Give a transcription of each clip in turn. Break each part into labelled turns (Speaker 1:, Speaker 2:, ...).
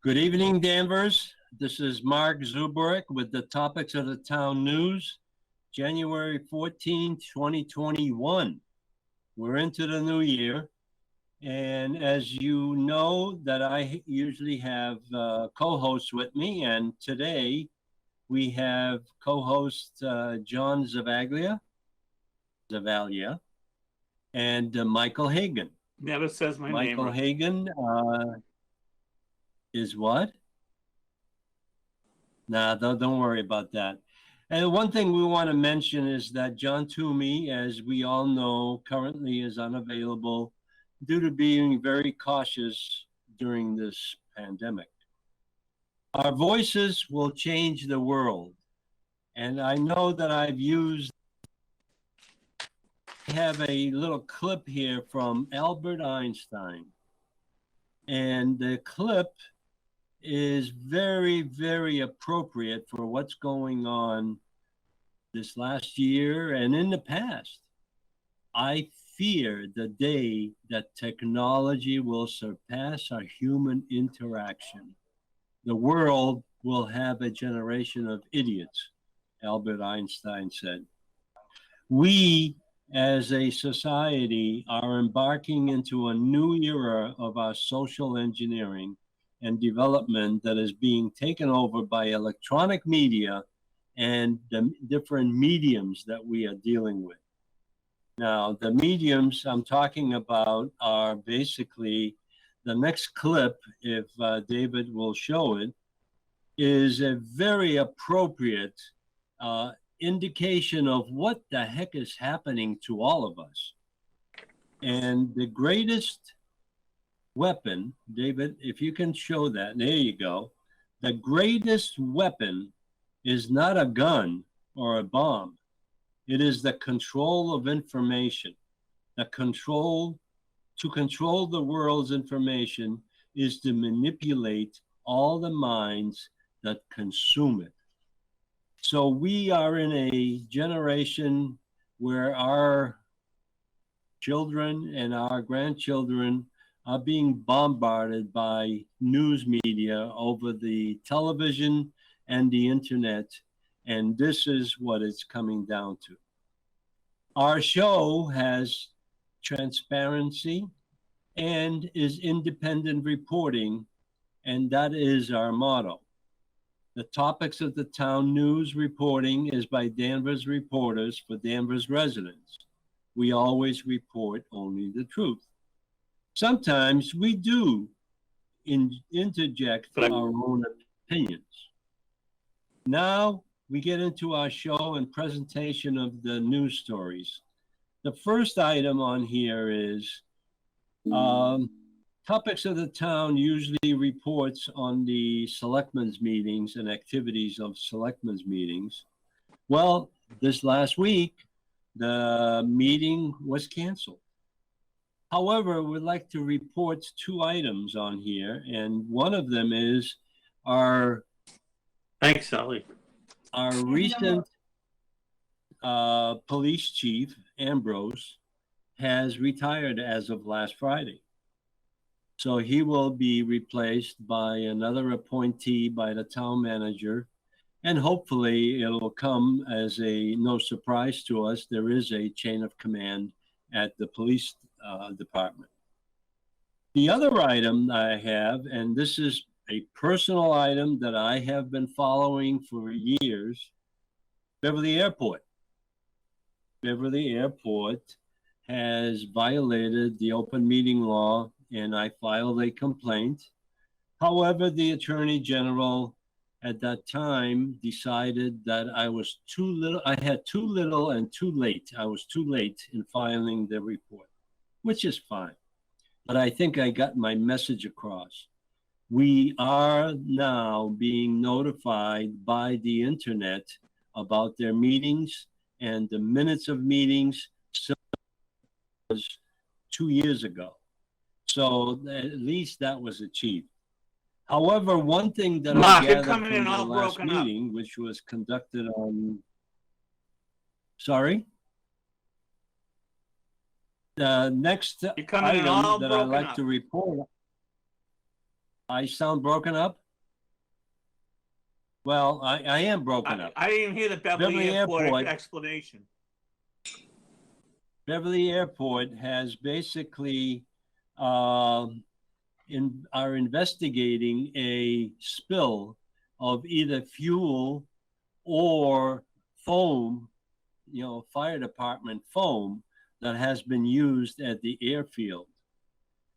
Speaker 1: Good evening, Danvers. This is Mark Zubrick with the topics of the town news, January 14, 2021. We're into the new year. And as you know, that I usually have co-hosts with me. And today we have co-host John Zavalia and Michael Hagan.
Speaker 2: Never says my name.
Speaker 1: Michael Hagan is what? Nah, don't worry about that. And one thing we want to mention is that John Toomey, as we all know, currently is unavailable due to being very cautious during this pandemic. Our voices will change the world. And I know that I have a little clip here from Albert Einstein. And the clip is very, very appropriate for what's going on this last year and in the past. I fear the day that technology will surpass our human interaction. The world will have a generation of idiots, Albert Einstein said. We, as a society, are embarking into a new era of our social engineering and development that is being taken over by electronic media and the different mediums that we are dealing with. Now, the mediums I'm talking about are basically the next clip, if David will show it, is a very appropriate indication of what the heck is happening to all of us. And the greatest weapon, David, if you can show that, there you go. The greatest weapon is not a gun or a bomb. It is the control of information. To control the world's information is to manipulate all the minds that consume it. So we are in a generation where our children and our grandchildren are being bombarded by news media over the television and the internet, and this is what it's coming down to. Our show has transparency and is independent reporting, and that is our motto. The topics of the town news reporting is by Danvers reporters for Danvers residents. We always report only the truth. Sometimes we do interject our own opinions. Now we get into our show and presentation of the news stories. The first item on here is topics of the town usually reports on the selectmen's meetings and activities of selectmen's meetings. Well, this last week, the meeting was canceled. However, we'd like to report two items on here, and one of them is our
Speaker 2: Thanks, Sally.
Speaker 1: Our recent police chief, Ambrose, has retired as of last Friday. So he will be replaced by another appointee by the town manager, and hopefully it'll come as no surprise to us. There is a chain of command at the police department. The other item I have, and this is a personal item that I have been following for years, Beverly Airport. Beverly Airport has violated the open meeting law, and I filed a complaint. However, the Attorney General at that time decided that I was too little, I had too little and too late. I was too late in filing the report, which is fine. But I think I got my message across. We are now being notified by the internet about their meetings, and the minutes of meetings was 2 years ago. So at least that was achieved. However, one thing that I gathered from the last meeting, which was conducted on, sorry? The next item that I'd like to report I sound broken up? Well, I am broken up.
Speaker 2: I didn't hear the Beverly Airport explanation.
Speaker 1: Beverly Airport has basically are investigating a spill of either fuel or foam, fire department foam that has been used at the airfield.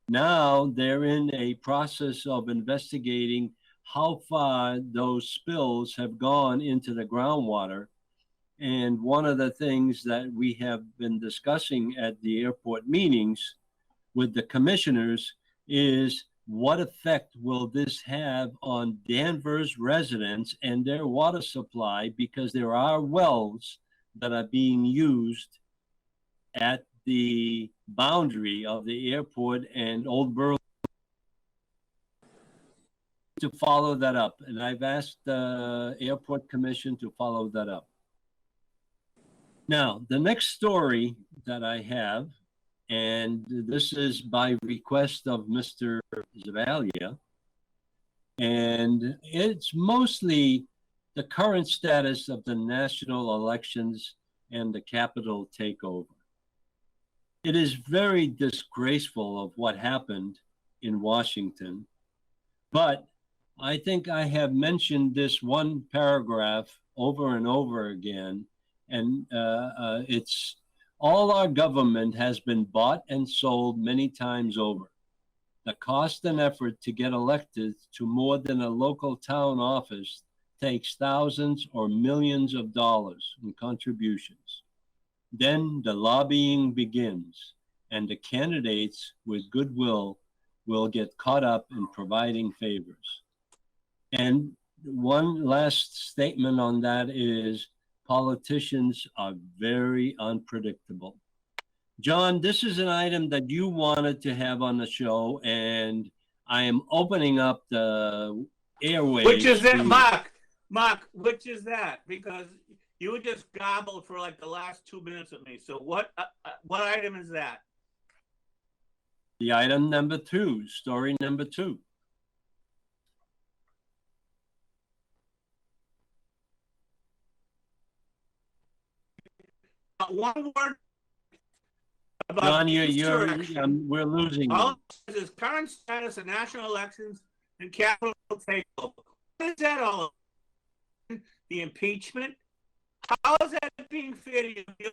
Speaker 1: Now they're in a process of investigating how far those spills have gone into the groundwater. And one of the things that we have been discussing at the airport meetings with the commissioners is what effect will this have on Danvers residents and their water supply, because there are wells that are being used at the boundary of the airport and Old Burlington to follow that up. And I've asked the Airport Commission to follow that up. Now, the next story that I have, and this is by request of Mr. Zavalia, and it's mostly the current status of the national elections and the Capitol takeover. It is very disgraceful of what happened in Washington, but I think I have mentioned this one paragraph over and over again, and it's all our government has been bought and sold many times over. The cost and effort to get elected to more than a local town office takes thousands or millions of dollars in contributions. Then the lobbying begins, and the candidates with goodwill will get caught up in providing favors. And one last statement on that is politicians are very unpredictable. John, this is an item that you wanted to have on the show, and I am opening up the airwaves.
Speaker 2: Which is that, Mark? Mark, which is that? Because you just gobbled for like the last 2 minutes with me. So what item is that?
Speaker 1: The item number 2, story number 2.
Speaker 2: One word about
Speaker 1: John, we're losing you.
Speaker 2: All it is current status of national elections and capital takeover. What is that all about? The impeachment? How is that being fair to you?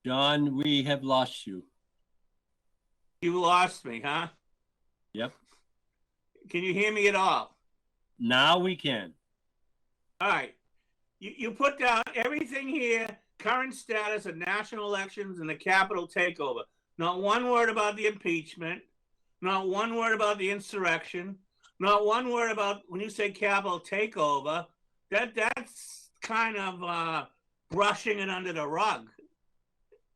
Speaker 1: John, we have lost you.
Speaker 2: You lost me, huh?
Speaker 1: Yep.
Speaker 2: Can you hear me at all?
Speaker 1: Now we can.
Speaker 2: All right. You put down everything here, current status of national elections and the Capitol takeover. Not one word about the impeachment. Not one word about the insurrection. Not one word about when you say Capitol takeover. That's kind of brushing it under the rug.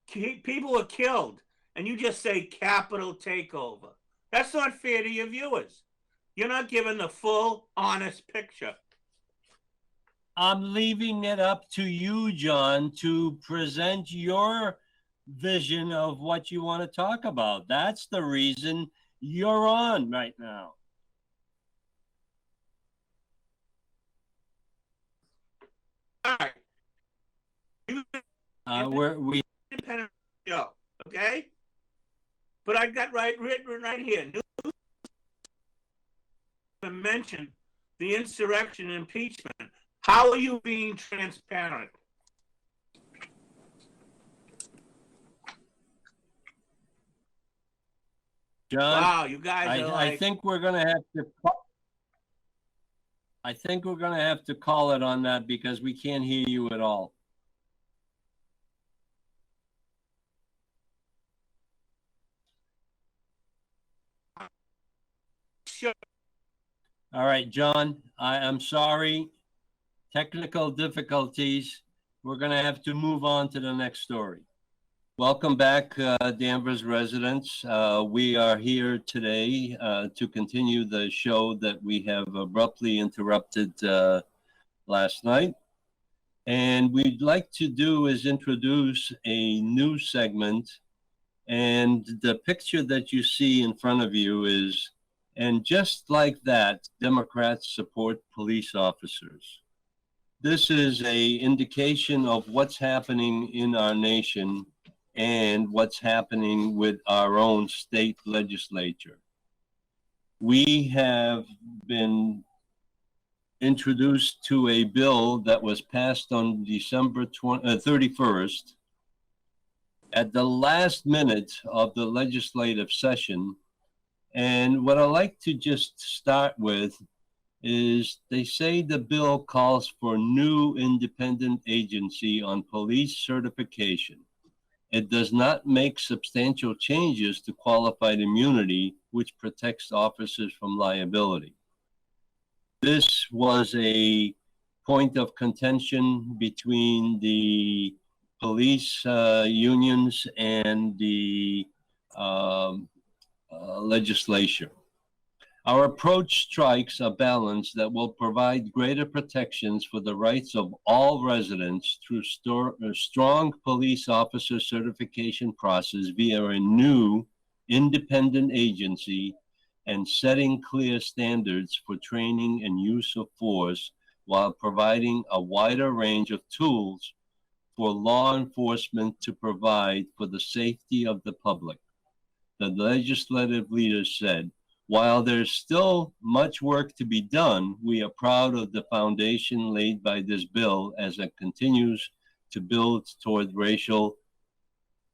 Speaker 2: People were killed, and you just say Capitol takeover. That's not fair to your viewers. You're not giving the full, honest picture.
Speaker 1: I'm leaving it up to you, John, to present your vision of what you want to talk about. That's the reason you're on right now.
Speaker 2: All right.
Speaker 1: We
Speaker 2: independent show, okay? But I got written right here. Mention the insurrection and impeachment. How are you being transparent?
Speaker 1: John,
Speaker 2: wow, you guys are like...
Speaker 1: I think we're going to have to... I think we're going to have to call it on that because we can't hear you at all.
Speaker 2: Sure.
Speaker 1: All right, John, I'm sorry. Technical difficulties. We're going to have to move on to the next story. Welcome back, Danvers residents. We are here today to continue the show that we have abruptly interrupted last night. And we'd like to do is introduce a new segment And the picture that you see in front of you is, and just like that, Democrats support police officers. This is an indication of what's happening in our nation and what's happening with our own state legislature. We have been introduced to a bill that was passed on December 31st at the last minute of the legislative session. And what I like to just start with is they say the bill calls for new independent agency on police certification. It does not make substantial changes to qualified immunity, which protects officers from liability. This was a point of contention between the police unions and the legislature. Our approach strikes a balance that will provide greater protections for the rights of all residents through a strong police officer certification process via a new independent agency and setting clear standards for training and use of force while providing a wider range of tools for law enforcement to provide for the safety of the public. The legislative leaders said, while there's still much work to be done, we are proud of the foundation laid by this bill as it continues to build toward racial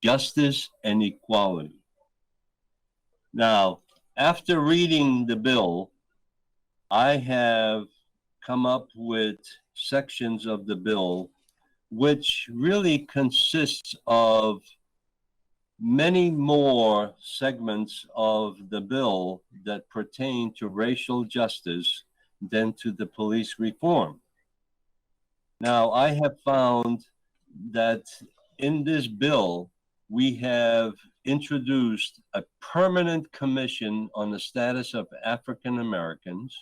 Speaker 1: justice and equality. Now, after reading the bill, I have come up with sections of the bill which really consists of many more segments of the bill that pertain to racial justice than to the police reform. Now, I have found that in this bill, we have introduced a permanent commission on the status of African Americans.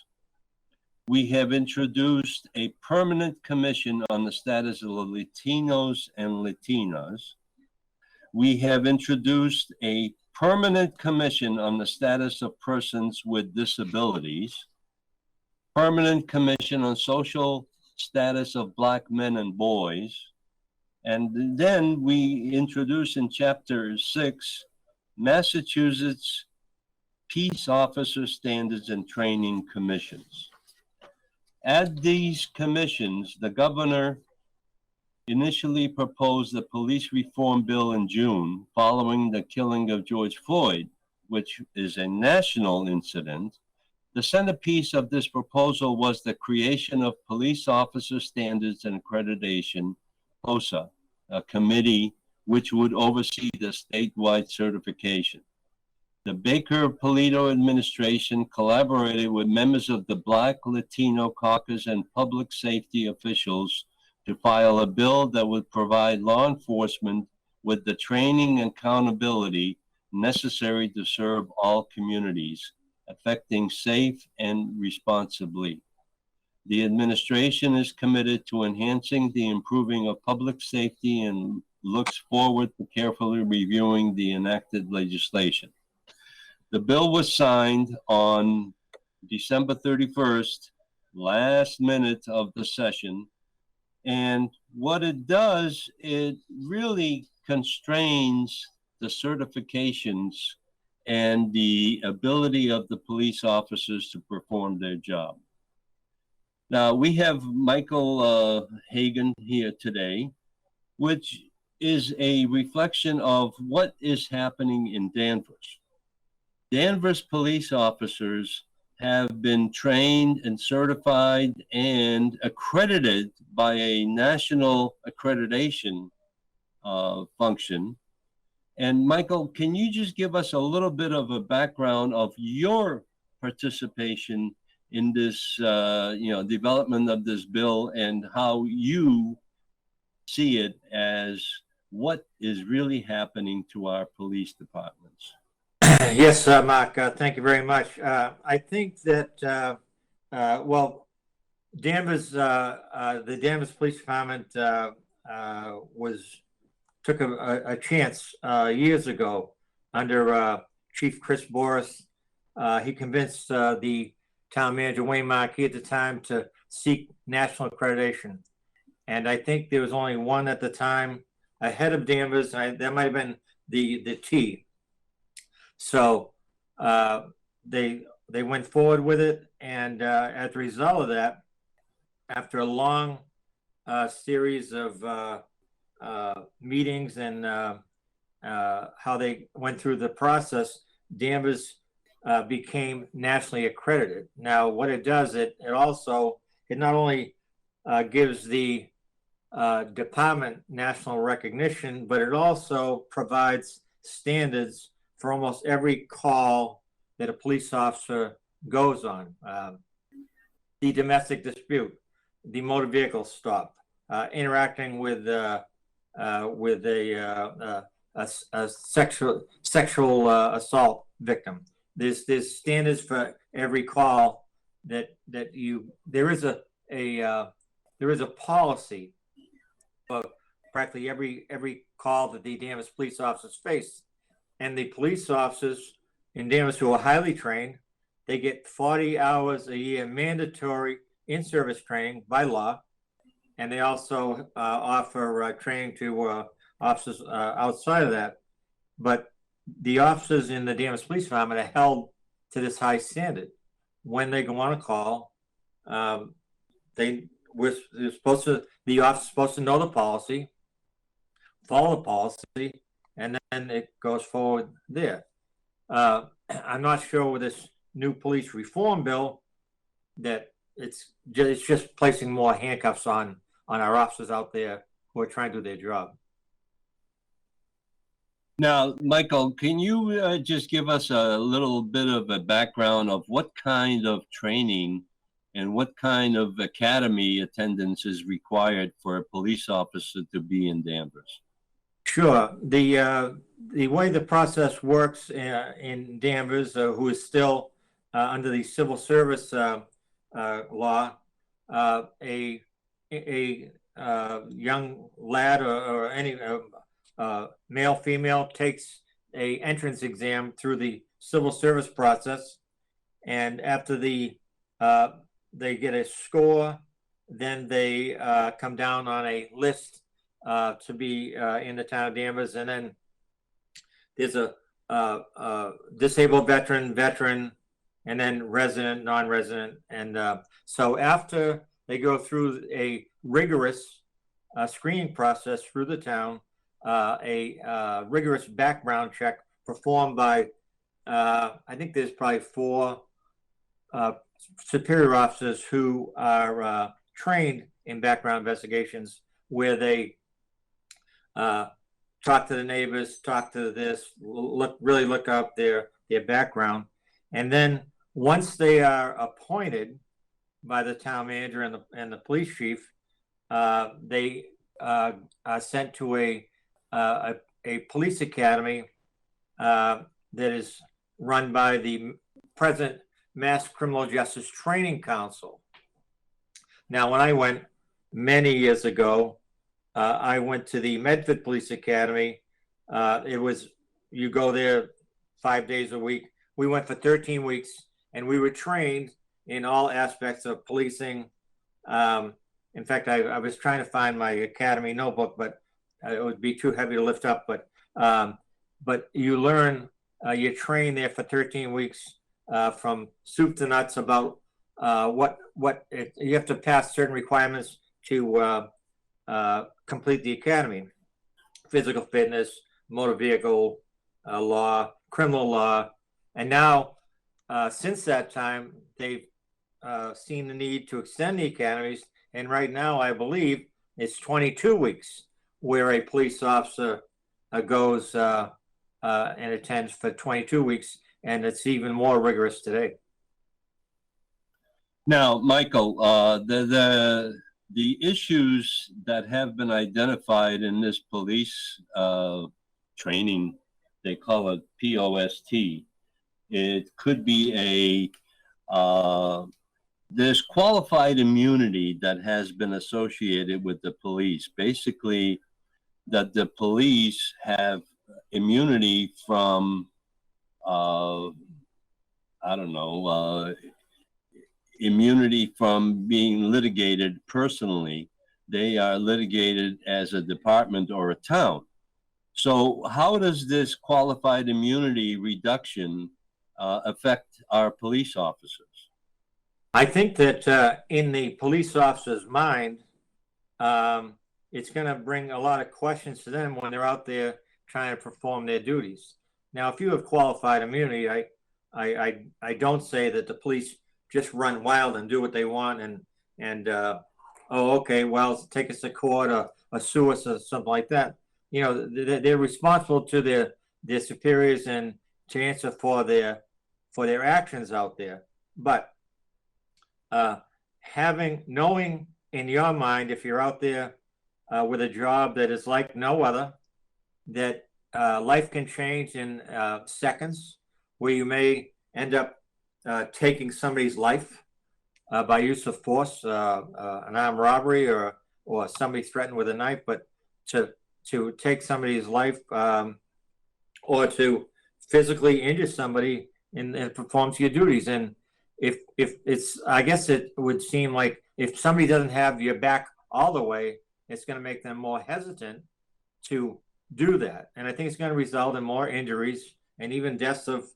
Speaker 1: We have introduced a permanent commission on the status of Latinos and Latinas. We have introduced a permanent commission on the status of persons with disabilities, permanent commission on social status of Black men and boys, and then we introduce in Chapter 6, Massachusetts Peace Officer Standards and Training Commissions. At these commissions, the governor initially proposed the police reform bill in June following the killing of George Floyd, which is a national incident. The centerpiece of this proposal was the creation of Police Officer Standards and Accreditation, POSA, a committee which would oversee the statewide certification. The Baker-Polito administration collaborated with members of the Black, Latino caucus and public safety officials to file a bill that would provide law enforcement with the training and accountability necessary to serve all communities, affecting safe and responsibly. The administration is committed to enhancing the improving of public safety and looks forward to carefully reviewing the enacted legislation. The bill was signed on December 31st, last minute of the session. And what it does, it really constrains the certifications and the ability of the police officers to perform their job. Now, we have Michael Hagan here today, which is a reflection of what is happening in Danvers. Danvers police officers have been trained and certified and accredited by a national accreditation function. And Michael, can you just give us a little bit of a background of your participation in this, development of this bill and how you see it as what is really happening to our police departments?
Speaker 3: Yes, Mark, thank you very much. I think that, Danvers, the Danvers Police Department took a chance years ago under Chief Chris Boris. He convinced the town manager, Wayne Markey, at the time to seek national accreditation. And I think there was only one at the time ahead of Danvers, and that might have been the T. So they went forward with it, and as a result of that, after a long series of meetings and how they went through the process, Danvers became nationally accredited. Now, what it does, it not only gives the department national recognition, but it also provides standards for almost every call that a police officer goes on. The domestic dispute, the motor vehicle stop, interacting with a sexual assault victim. There's standards for every call that there is a policy for practically every call that the Danvers police officers face. And the police officers in Danvers who are highly trained, they get 40 hours a year mandatory in-service training by law. And they also offer training to officers outside of that. But the officers in the Danvers Police Department are held to this high standard. When they go on a call, the officer's supposed to know the policy, follow the policy, and then it goes forward there. I'm not sure with this new police reform bill that it's just placing more handcuffs on our officers out there who are trying to do their job.
Speaker 1: Now, Michael, can you just give us a little bit of a background of what kind of training and what kind of academy attendance is required for a police officer to be in Danvers?
Speaker 3: Sure. The way the process works in Danvers, who is still under the civil service law, a young lad or any male, female takes a entrance exam through the civil service process, and after they get a score, then they come down on a list to be in the town of Danvers, and then there's a disabled veteran, and then resident, non-resident, and so after they go through a rigorous screening process through the town, a rigorous background check performed by I think there's probably 4 superior officers who are trained in background investigations, where they talk to the neighbors, talk to this, really look up their background. And then once they are appointed by the town manager and the police chief, they are sent to a police academy that is run by the present Mass Criminal Justice Training Council. Now, when I went many years ago, I went to the Medford Police Academy. You go there 5 days a week. We went for 13 weeks, and we were trained in all aspects of policing. In fact, I was trying to find my academy notebook, but it would be too heavy to lift up. But you learn, you train there for 13 weeks from soup to nuts about you have to pass certain requirements to complete the academy: physical fitness, motor vehicle law, criminal law. And now, since that time, they've seen the need to extend the academies. And right now, I believe it's 22 weeks where a police officer goes and attends for 22 weeks. And it's even more rigorous today.
Speaker 1: Now, Michael, the issues that have been identified in this police training, they call it POST. It could be there's qualified immunity that has been associated with the police. Basically, that the police have immunity from, I don't know, immunity from being litigated personally. They are litigated as a department or a town. So how does this qualified immunity reduction affect our police officers?
Speaker 3: I think that in the police officer's mind, it's going to bring a lot of questions to them when they're out there trying to perform their duties. Now, if you have qualified immunity, I don't say that the police just run wild and do what they want and oh, okay, well, take us to court or sue us or something like that. You know, they're responsible to their superiors and to answer for their actions out there. But knowing in your mind, if you're out there with a job that is like no other, that life can change in seconds, where you may end up taking somebody's life by use of force, an armed robbery or somebody threatened with a knife, but to take somebody's life or to physically injure somebody and perform your duties. And if it's, I guess it would seem like if somebody doesn't have your back all the way, it's going to make them more hesitant to do that. And I think it's going to result in more injuries and even deaths of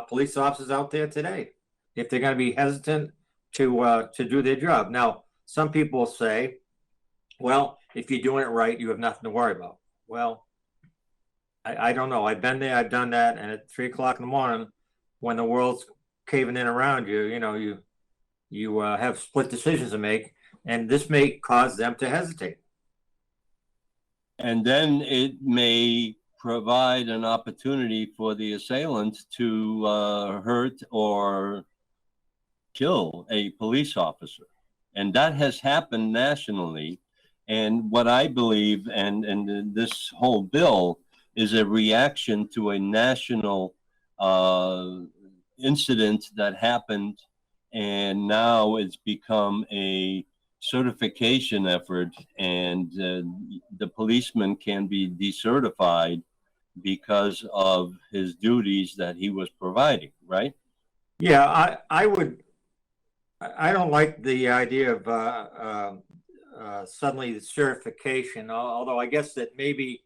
Speaker 3: police officers out there today, if they're going to be hesitant to do their job. Now, some people say, well, if you're doing it right, you have nothing to worry about. Well, I don't know. I've been there, I've done that, and at 3 o'clock in the morning, when the world's caving in around you, you have split decisions to make, and this may cause them to hesitate.
Speaker 1: And then it may provide an opportunity for the assailant to hurt or kill a police officer. And that has happened nationally. And what I believe, and this whole bill is a reaction to a national incident that happened, and now it's become a certification effort, and the policeman can be decertified because of his duties that he was providing, right?
Speaker 3: Yeah, I don't like the idea of suddenly the certification, although I guess that maybe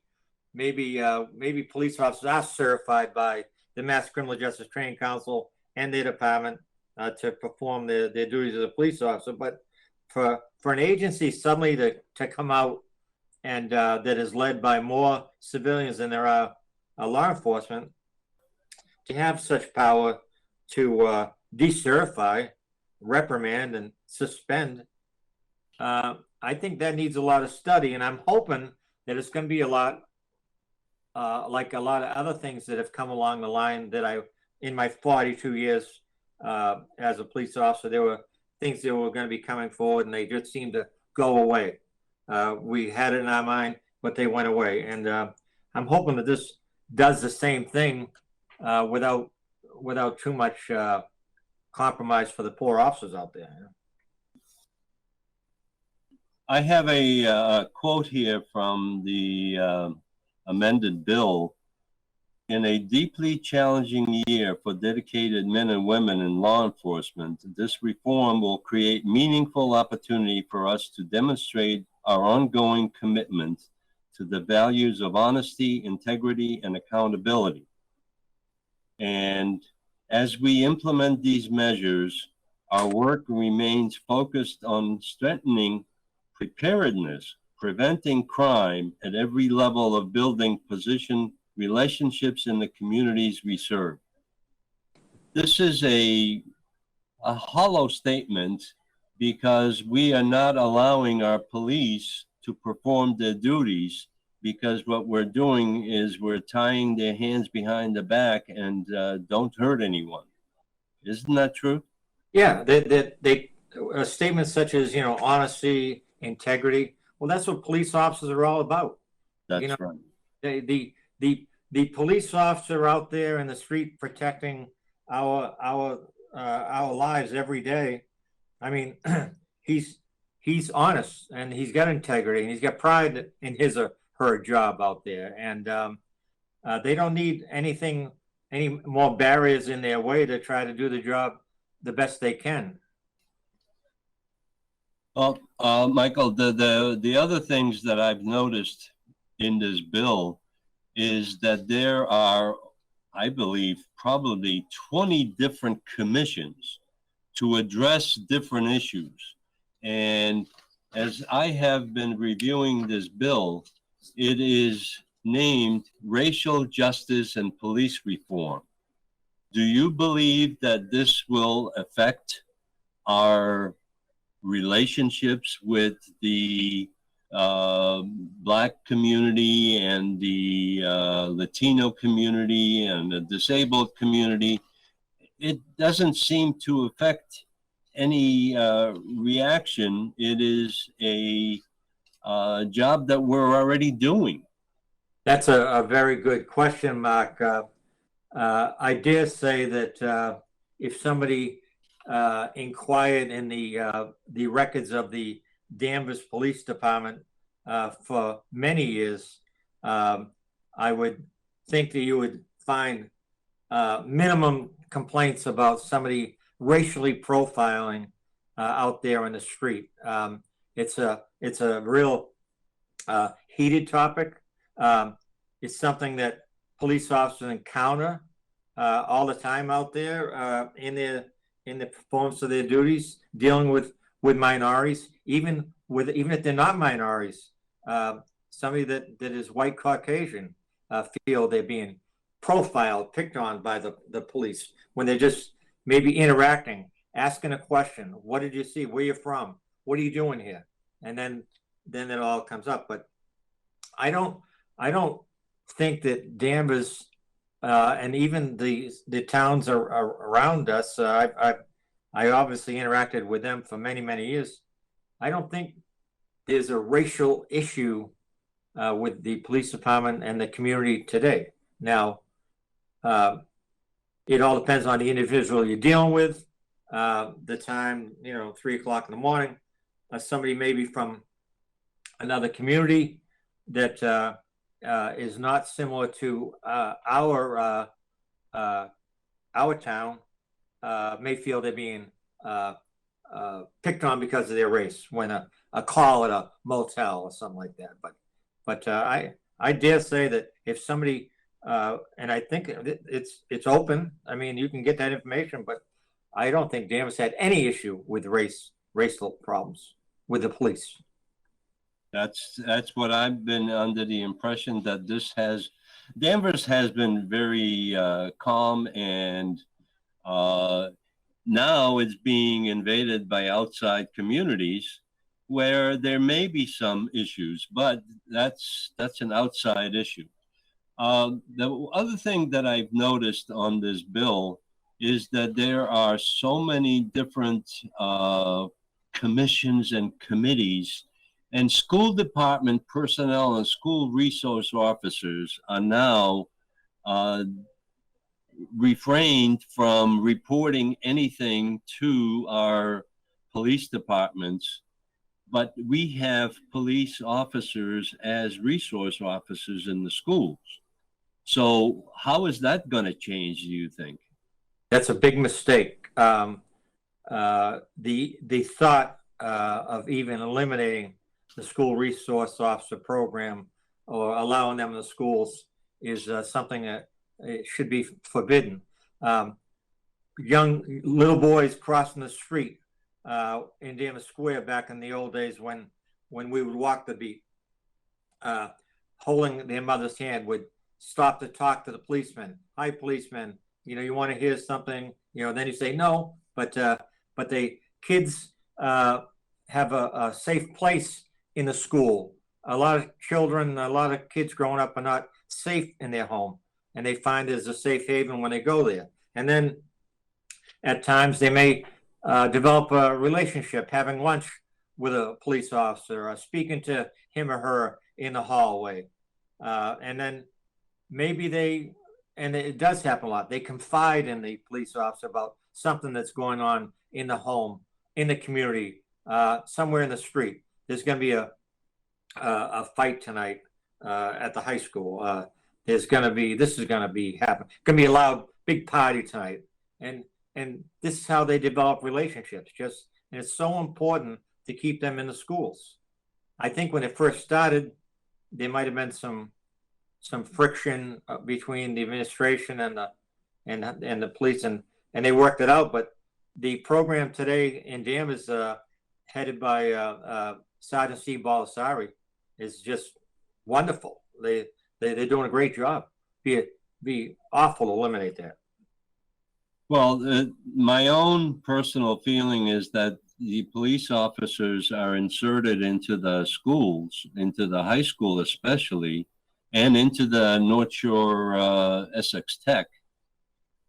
Speaker 3: police officers are certified by the Mass Criminal Justice Training Council and their department to perform their duties as a police officer. But for an agency suddenly to come out and that is led by more civilians than there are law enforcement, to have such power to decertify, reprimand, and suspend, I think that needs a lot of study, and I'm hoping that it's going to be a lot like a lot of other things that have come along the line that in my 42 years as a police officer, there were things that were going to be coming forward and they just seemed to go away. We had it in our mind, but they went away. And I'm hoping that this does the same thing without too much compromise for the poor officers out there. You know?
Speaker 1: I have a quote here from the amended bill. In a deeply challenging year for dedicated men and women in law enforcement, this reform will create meaningful opportunity for us to demonstrate our ongoing commitment to the values of honesty, integrity, and accountability. And as we implement these measures, our work remains focused on strengthening preparedness, preventing crime at every level of building position relationships in the communities we serve. This is a hollow statement because we are not allowing our police to perform their duties, because what we're doing is we're tying their hands behind the back and don't hurt anyone. Isn't that true?
Speaker 3: Yeah, statements such as, honesty, integrity. Well, that's what police officers are all about.
Speaker 1: That's right.
Speaker 3: The police officer out there in the street protecting our lives every day. I mean, he's honest and he's got integrity and he's got pride in his or her job out there. And They don't need any more barriers in their way to try to do the job the best they can.
Speaker 1: Well, Michael, the other things that I've noticed in this bill is that there are, I believe, probably 20 different commissions to address different issues. And as I have been reviewing this bill, it is named Racial Justice and Police Reform. Do you believe that this will affect our relationships with the Black community and the Latino community and the disabled community? It doesn't seem to affect any reaction. It is a job that we're already doing.
Speaker 3: That's a very good question, Mark. I dare say that if somebody inquired in the records of the Danvers Police Department for many years, I would think that you would find minimum complaints about somebody racially profiling out there in the street. It's a real heated topic. It's something that police officers encounter all the time out there in the performance of their duties, dealing with minorities, even if they're not minorities. Somebody that is white Caucasian feel they're being profiled, picked on by the police when they're just maybe interacting, asking a question. What did you see? Where you from? What are you doing here? And then it all comes up. But I don't think that Danvers and even the towns are around us. I obviously interacted with them for many years. I don't think there's a racial issue with the police department and the community today. Now, it all depends on the individual you're dealing with. The time, 3 o'clock in the morning, somebody maybe from another community that is not similar to our town may feel they're being picked on because of their race when a call at a motel or something like that. But I dare say that if somebody and I think it's open. I mean, you can get that information, but I don't think Danvers had any issue with racial problems with the police.
Speaker 1: That's what I've been under the impression, that Danvers has been very calm, and now it's being invaded by outside communities where there may be some issues, but that's an outside issue. The other thing that I've noticed on this bill is that there are so many different commissions and committees, and school department personnel and school resource officers are now refrained from reporting anything to our police departments, but we have police officers as resource officers in the schools. So how is that going to change, do you think?
Speaker 3: That's a big mistake. The thought of even eliminating the school resource officer program or allowing them in the schools is something that it should be forbidden. Young little boys crossing the street in Danvers Square back in the old days when we would walk the beat, holding their mother's hand, would stop to talk to the policeman. Hi, policeman. You want to hear something? Then you say no, but the kids have a safe place in the school. A lot of children, a lot of kids growing up are not safe in their home, and they find there's a safe haven when they go there. And then at times they may develop a relationship, having lunch with a police officer or speaking to him or her in the hallway. And then maybe and it does happen a lot, they confide in the police officer about something that's going on in the home, in the community, somewhere in the street. There's going to be a fight tonight at the high school. this is going to be happen. Going to be a loud, big party tonight. And this is how they develop relationships. And it's so important to keep them in the schools. I think when it first started, there might have been some friction between the administration and the police, and they worked it out. But the program today in Danvers, headed by Sergeant Steve Baldessari, is just wonderful. They're doing a great job. Be awful to eliminate that.
Speaker 1: Well, my own personal feeling is that the police officers are inserted into the schools, into the high school especially, and into the North Shore Essex Tech,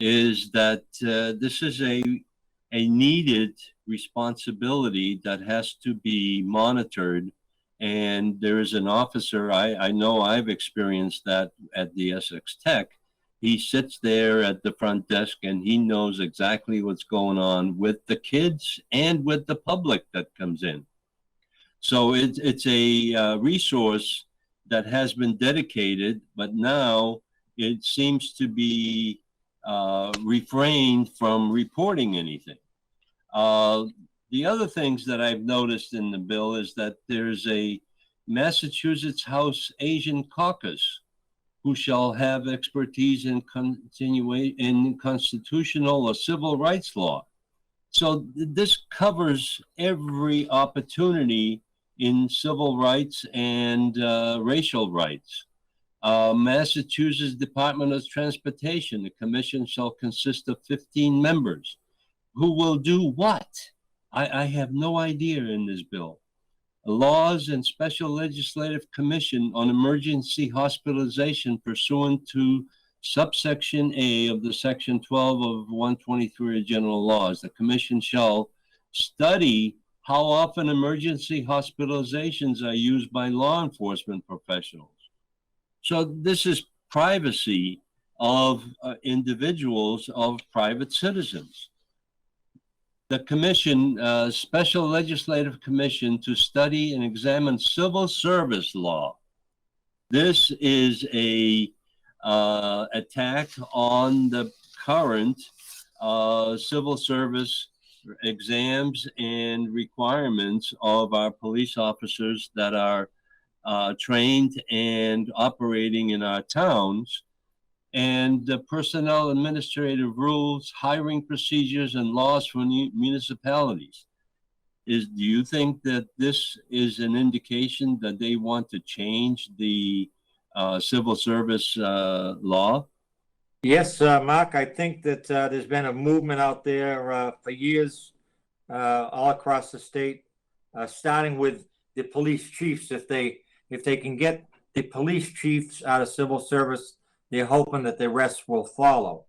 Speaker 1: is that this is a needed responsibility that has to be monitored. And there is an officer, I know I've experienced that at the Essex Tech. He sits there at the front desk and he knows exactly what's going on with the kids and with the public that comes in. So it's a resource that has been dedicated, but now it seems to be refrained from reporting anything. The other things that I've noticed in the bill is that there's a Massachusetts House Asian Caucus who shall have expertise in constitutional or civil rights law. So this covers every opportunity in civil rights and racial rights. Massachusetts Department of Transportation, the commission shall consist of 15 members who will do what? I have no idea in this bill. Laws and Special Legislative Commission on Emergency Hospitalization pursuant to subsection A of the section 12 of 123 of general laws. The commission shall study how often emergency hospitalizations are used by law enforcement professionals. So this is privacy of individuals, of private citizens. The commission, Special Legislative Commission, to study and examine civil service law. This is a attack on the current civil service exams and requirements of our police officers that are trained and operating in our towns, and the personnel administrative rules, hiring procedures, and laws for municipalities. Do you think that this is an indication that they want to change the civil service law?
Speaker 3: Yes, Mark, I think that there's been a movement out there for years all across the state, starting with the police chiefs. If they can get the police chiefs out of civil service, they're hoping that the rest will follow.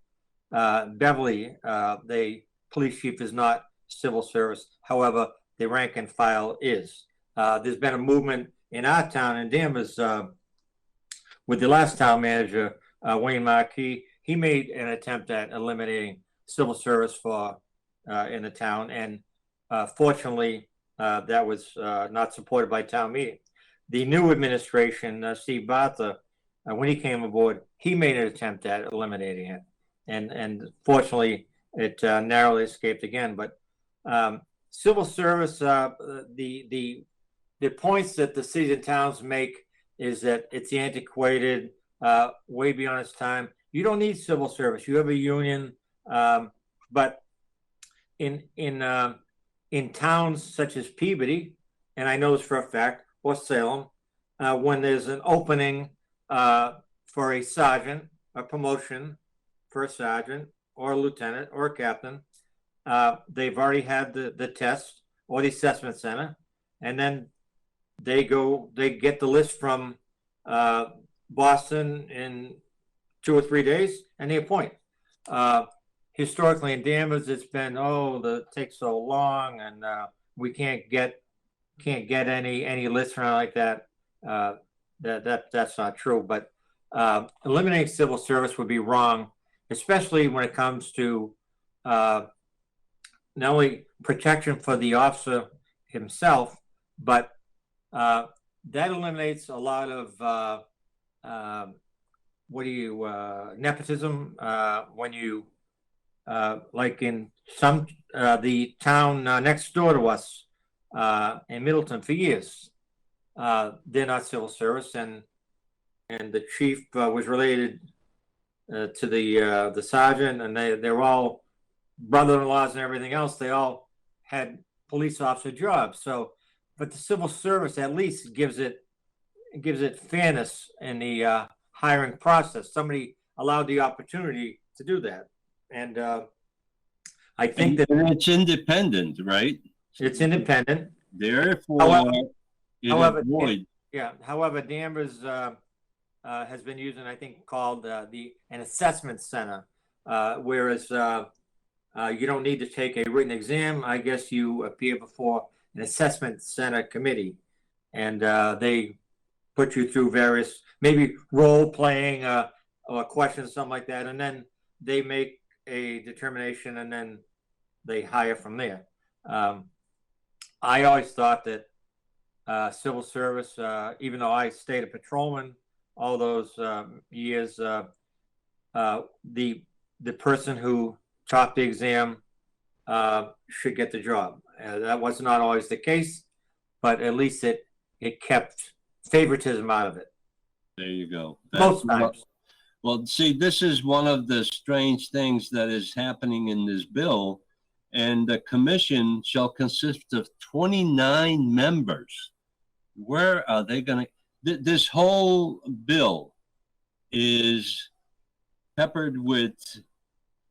Speaker 3: Beverly, the police chief, is not civil service. However, the rank and file is. There's been a movement in our town in Danvers with the last town manager, Wayne Markey. He made an attempt at eliminating civil service for in the town, and fortunately, that was not supported by town meeting. The new administration, Steve Bartha, when he came aboard, he made an attempt at eliminating it, and fortunately, it narrowly escaped again. But civil service, the points that the cities and towns make is that it's antiquated, way beyond its time. You don't need civil service. You have a union, but in towns such as Peabody, and I know this for a fact, or Salem, when there's an opening for a sergeant, a promotion for a sergeant or a lieutenant or a captain, they've already had the test or the assessment center, and then they get the list from Boston in 2 or 3 days, and they appoint. Historically in Danvers, it's been, it takes so long, and we can't get any lists or anything like that. That's not true. But eliminating civil service would be wrong, especially when it comes to not only protection for the officer himself, but that eliminates a lot of nepotism, when you, like in some, the town next door to us, in Middleton for years, they're not civil service, and the chief was related to the sergeant, and they're all brother-in-laws and everything else. They all had police officer jobs. So, but the civil service at least gives it fairness in the hiring process. Somebody allowed the opportunity to do that, and I think that
Speaker 1: And it's independent, right?
Speaker 3: it's independent.
Speaker 1: Therefore,
Speaker 3: However,
Speaker 1: avoid.
Speaker 3: yeah. However, Danvers has been using, I think, called an assessment center, whereas you don't need to take a written exam. I guess you appear before an assessment center committee, and they put you through various, maybe role playing or questions, something like that, and then they make a determination, and then they hire from there. I always thought that civil service, even though I stayed a patrolman all those years, the person who topped the exam should get the job. That was not always the case, but at least it kept favoritism out of it.
Speaker 1: There you go.
Speaker 3: Most times.
Speaker 1: Well, see, this is one of the strange things that is happening in this bill, and the commission shall consist of 29 members. Where are they going to? This whole bill is peppered with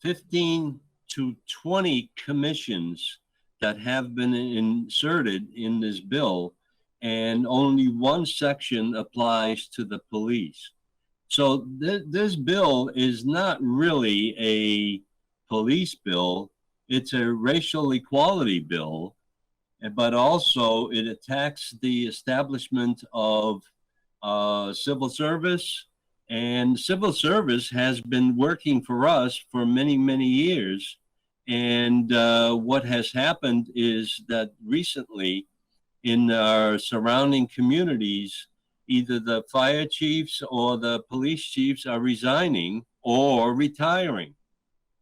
Speaker 1: 15 to 20 commissions that have been inserted in this bill, and only one section applies to the police. So this bill is not really a police bill. It's a racial equality bill, but also it attacks the establishment of civil service. And civil service has been working for us for many, many years. And what has happened is that recently in our surrounding communities, either the fire chiefs or the police chiefs are resigning or retiring.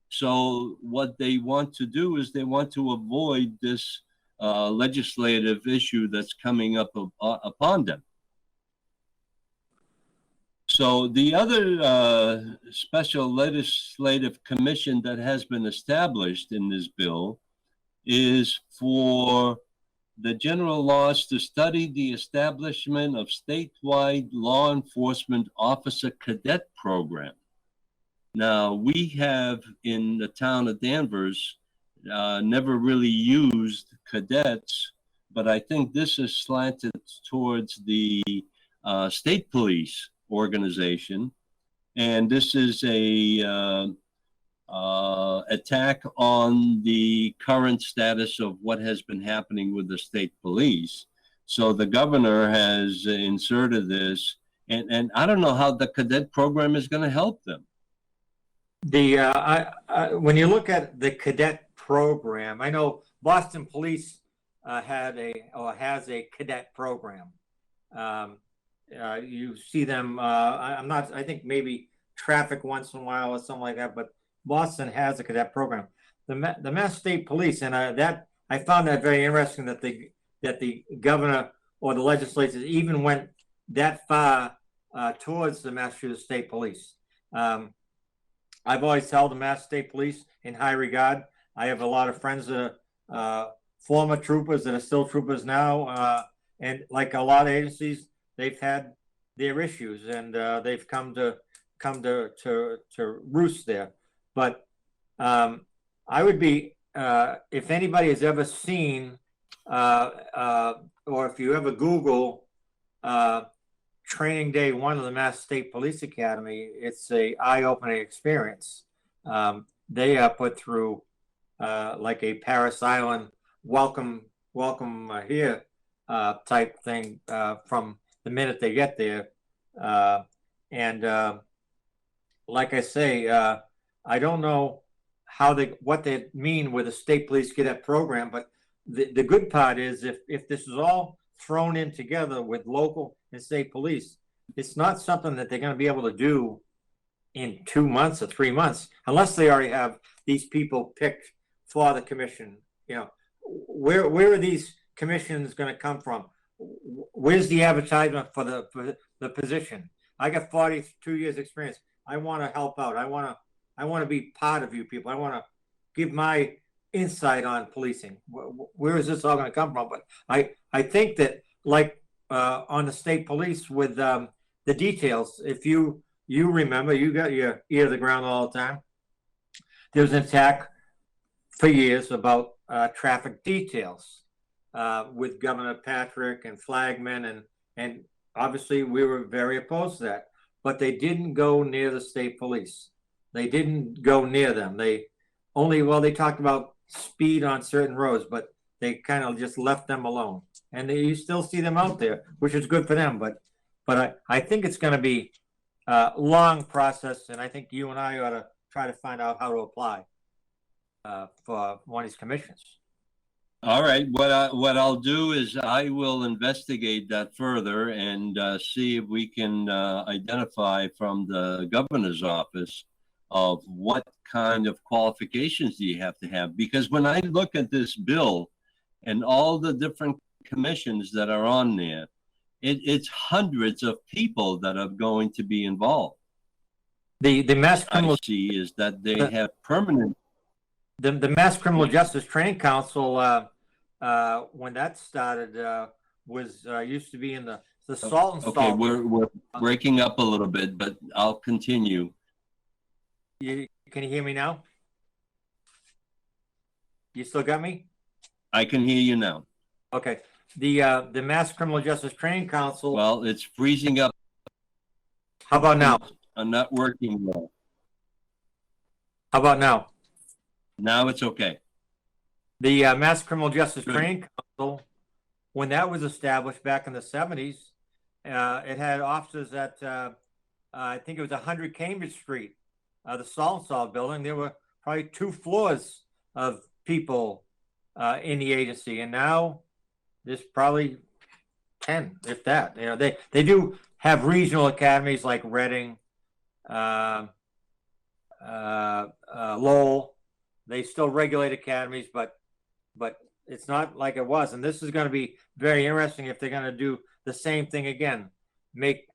Speaker 1: So what they want to do is they want to avoid this legislative issue that's coming up upon them. So the other special legislative commission that has been established in this bill is for the general laws to study the establishment of statewide law enforcement officer cadet program. Now, we have in the town of Danvers never really used cadets, but I think this is slanted towards the state police organization, and this is a attack on the current status of what has been happening with the state police. So the governor has inserted this, and I don't know how the cadet program is going to help them.
Speaker 3: When you look at the cadet program, I know Boston Police has a cadet program. You see them. I think maybe traffic once in a while or something like that, but Boston has a cadet program. The Mass State Police, and that I found that very interesting that the governor or the legislature even went that far towards the Massachusetts State Police. I've always held the Mass State Police in high regard. I have a lot of friends that are former troopers that are still troopers now, and like a lot of agencies, they've had their issues, and they've come to roost there. But I would be, if anybody has ever seen, or if you ever Google Training Day 1 of the Mass State Police Academy, it's a eye-opening experience. They are put through like a Paris Island welcome here type thing from the minute they get there. And like I say, I don't know what they mean with a state police cadet program, but the good part is if this is all thrown in together with local and state police, it's not something that they're going to be able to do in 2 months or 3 months, unless they already have these people picked for the commission. You know, where are these commissions going to come from? Where's the advertisement for the position? I got 42 years experience. I want to help out. I want to be part of you people. I want to give my insight on policing. Where is this all going to come from? But I think that, like on the state police with the details, if you remember, you got your ear to the ground all the time. There was an attack for years about traffic details with Governor Patrick and flagmen, and obviously we were very opposed to that. But they didn't go near the state police. They didn't go near them. They talked about speed on certain roads, but they kind of just left them alone. And you still see them out there, which is good for them. But I think it's going to be a long process, and I think you and I ought to try to find out how to apply for one of these commissions.
Speaker 1: All right. What I'll do is I will investigate that further and see if we can identify from the governor's office of what kind of qualifications do you have to have. Because when I look at this bill and all the different commissions that are on there, it's hundreds of people that are going to be involved.
Speaker 3: The mass criminal
Speaker 1: I see is that they have permanent.
Speaker 3: The Mass Criminal Justice Training Council, when that started, was used to be in the salt and salt.
Speaker 1: Okay, we're breaking up a little bit, but I'll continue.
Speaker 3: Can you hear me now? You still got me?
Speaker 1: I can hear you now.
Speaker 3: Okay. The Mass Criminal Justice Training Council.
Speaker 1: Well, it's freezing up.
Speaker 3: How about now?
Speaker 1: I'm not working well.
Speaker 3: How about now?
Speaker 1: Now it's okay.
Speaker 3: The Mass Criminal Justice
Speaker 1: Good.
Speaker 3: Training Council, when that was established back in the 70s, it had offices at, I think it was 100 Cambridge Street, the Salt and Salt building. There were probably 2 floors of people in the agency, and now there's probably 10, if that. You know, they do have regional academies like Reading, Lowell. They still regulate academies, but it's not like it was. And this is going to be very interesting if they're going to do the same thing again. Make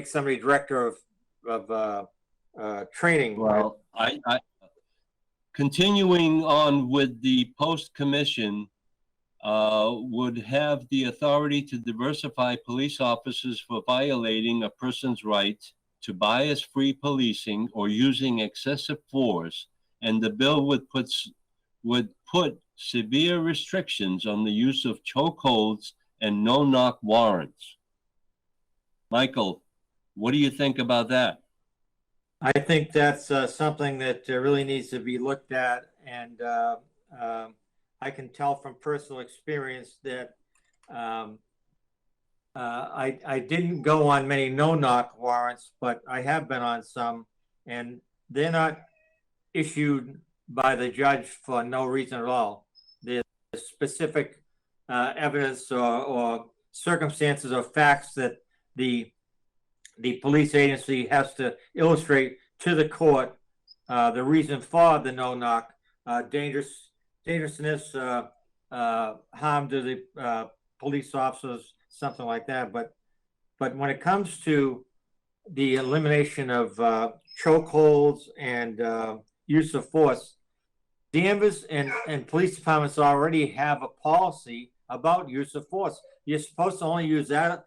Speaker 3: somebody director of training.
Speaker 1: Well, I continuing on with the post commission would have the authority to diversify police officers for violating a person's right to bias-free policing or using excessive force, and the bill would put severe restrictions on the use of chokeholds and no-knock warrants. Michael, what do you think about that?
Speaker 3: I think that's something that really needs to be looked at, and I can tell from personal experience that I didn't go on many no-knock warrants, but I have been on some, and they're not issued by the judge for no reason at all. There's specific evidence or circumstances or facts that the police agency has to illustrate to the court the reason for the no-knock, dangerousness, harm to the police officers, something like that. But when it comes to the elimination of chokeholds and use of force, Danvers and police departments already have a policy about use of force. You're supposed to only use that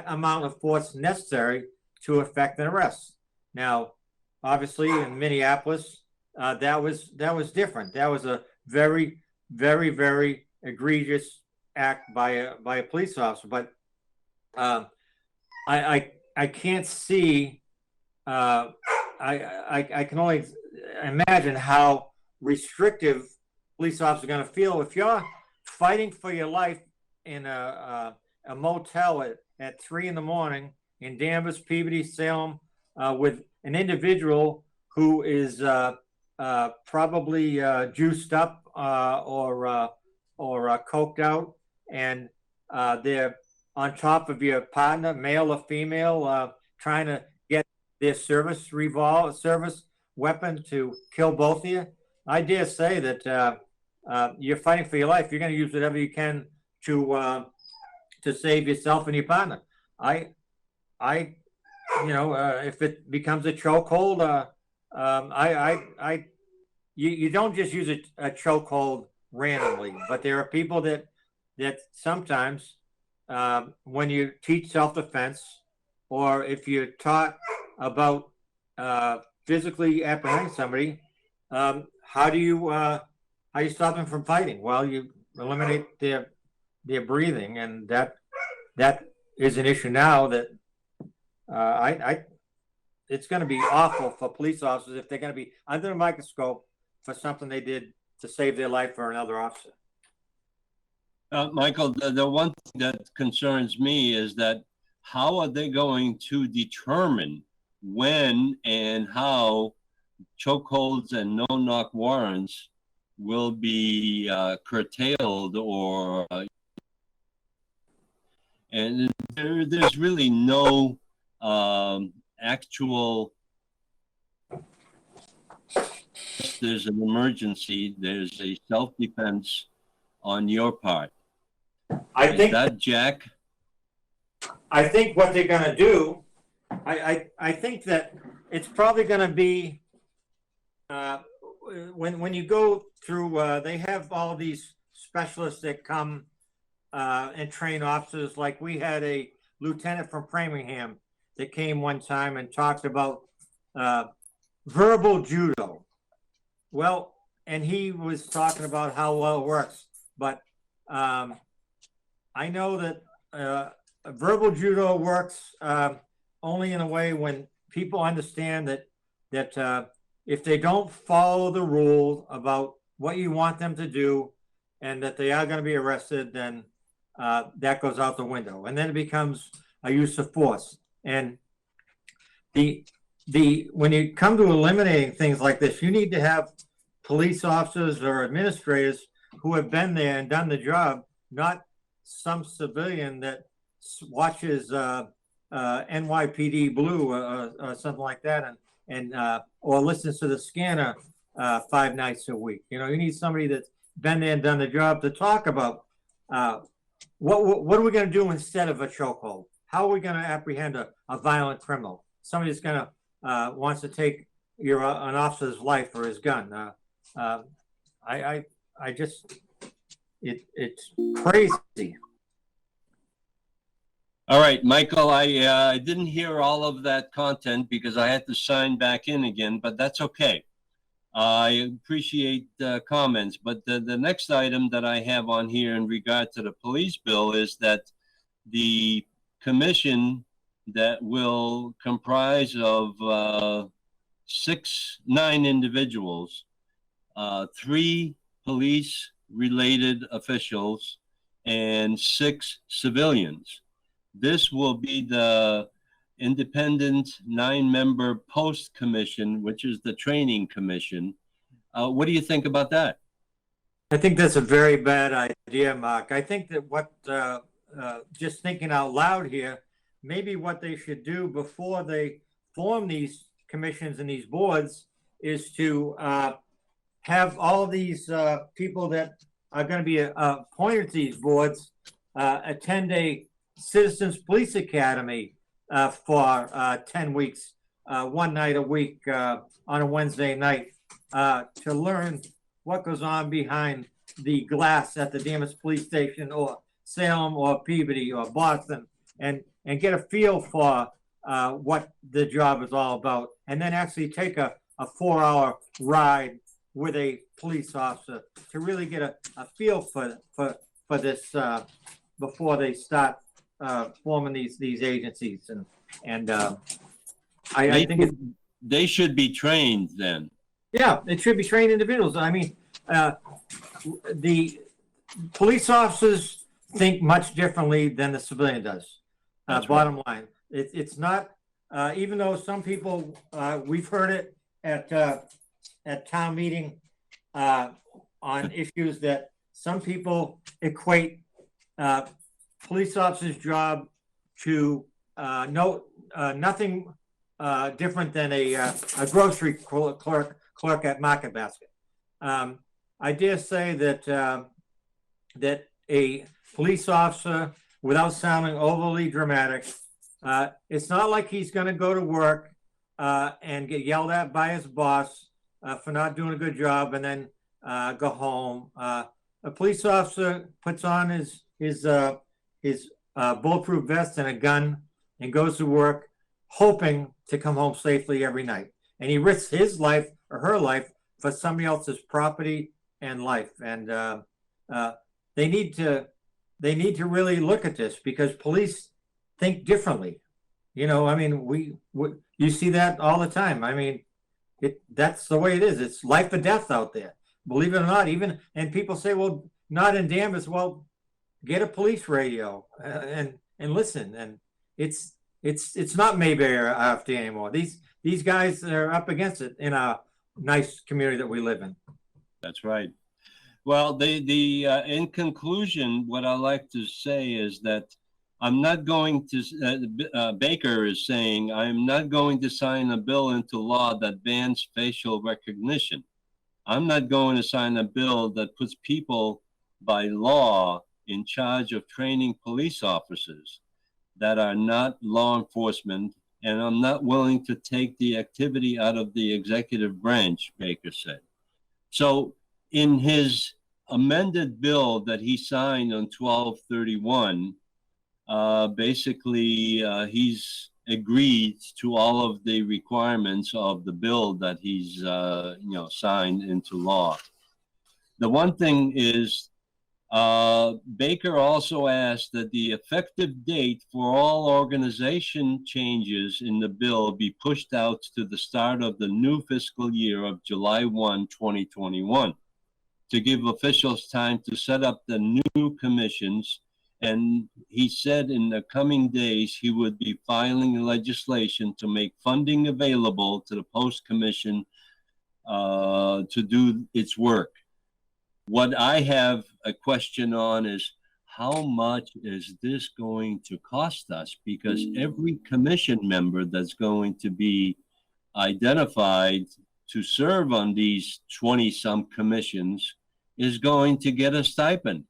Speaker 3: amount of force necessary to effect an arrest. Now, obviously, in Minneapolis, that was different. That was a very, very, very egregious act by a police officer. But I can't see. I can only imagine how restrictive police officers are going to feel if you're fighting for your life in a motel at 3 in.the morning in Danvers, Peabody, Salem, with an individual who is probably juiced up or coked out, and they're on top of your partner, male or female, trying to get their service weapon to kill both of you, I dare say that you're fighting for your life. You're going to use whatever you can to save yourself and your partner. If it becomes a chokehold, you don't just use a chokehold randomly, but there are people that sometimes when you teach self-defense, or if you're taught about physically apprehending somebody, how do you stop them from fighting? Well, you eliminate their breathing, and that is an issue now that it's going to be awful for police officers if they're going to be under a microscope for something they did to save their life for another officer.
Speaker 1: Michael, the one thing that concerns me is that how are they going to determine when and how chokeholds and no-knock warrants will be curtailed, or and there's really no actual, there's an emergency, there's a self-defense on your part.
Speaker 3: I think
Speaker 1: that, Jack?
Speaker 3: I think what they're going to do, I think that it's probably going to be when you go through, they have all these specialists that come and train officers. Like we had a lieutenant from Framingham that came one time and talked about verbal judo. Well, and he was talking about how well it works, but I know that verbal judo works only in a way when people understand that if they don't follow the rule about what you want them to do and that they are going to be arrested, then that goes out the window, and then it becomes a use of force. And when you come to eliminating things like this, you need to have police officers or administrators who have been there and done the job, not some civilian that watches NYPD Blue or something like that, and or listens to the scanner 5 nights a week. You know, you need somebody that's been there and done the job to talk about what are we going to do instead of a chokehold? How are we going to apprehend a violent criminal? Somebody that's going to wants to take an officer's life or his gun. I just, it's crazy.
Speaker 1: All right, Michael, I didn't hear all of that content because I had to sign back in again, but that's okay. I appreciate the comments, but the next item that I have on here in regard to the police bill is that the commission that will comprise of 9 individuals, 3 police-related officials, and 6 civilians. This will be the independent 9-member post commission, which is the training commission. What do you think about that?
Speaker 3: I think that's a very bad idea, Mark. I think that what, just thinking out loud here, maybe what they should do before they form these commissions and these boards is to have all these people that are going to be appointed to these boards attend a Citizens Police Academy for 10 weeks, 1 night a week on a Wednesday night to learn what goes on behind the glass at the Danvers Police Station or Salem or Peabody or Boston, and get a feel for what the job is all about, and then actually take a 4-hour ride with a police officer to really get a feel for this before they start forming these agencies. And I think
Speaker 1: they should be trained then. Yeah,
Speaker 3: it should be trained individuals. I mean, the police officers think much differently than the civilian does. Bottom line, it's not, even though some people, we've heard it at town meeting on issues that some people equate police officers' job to nothing different than a grocery clerk at Market Basket. I dare say that that a police officer, without sounding overly dramatic, it's not like he's going to go to work and get yelled at by his boss for not doing a good job and then go home. A police officer puts on his bulletproof vest and a gun and goes to work, hoping to come home safely every night. And he risks his life or her life for somebody else's property and life. And they need to really look at this, because police think differently. You know, I mean, you see that all the time. I mean, that's the way it is. It's life or death out there. Believe it or not, and people say, well, not in Danvers. Well, get a police radio and listen. And it's not Mayberry or RFD anymore. These guys are up against it in a nice community that we live in.
Speaker 1: That's right. Well, in conclusion, what I like to say is that I'm not going to, Baker is saying, I'm not going to sign a bill into law that bans facial recognition. I'm not going to sign a bill that puts people by law in charge of training police officers that are not law enforcement, and I'm not willing to take the activity out of the executive branch, Baker said. So in his amended bill that he signed on 12/31, basically he's agreed to all of the requirements of the bill that he's signed into law. The one thing is, Baker also asked that the effective date for all organization changes in the bill be pushed out to the start of the new fiscal year of July 1, 2021, to give officials time to set up the new commissions. And he said in the coming days, he would be filing legislation to make funding available to the Post Commission to do its work. What I have a question on is, how much is this going to cost us? Because every commission member that's going to be identified to serve on these 20-some commissions is going to get a stipend.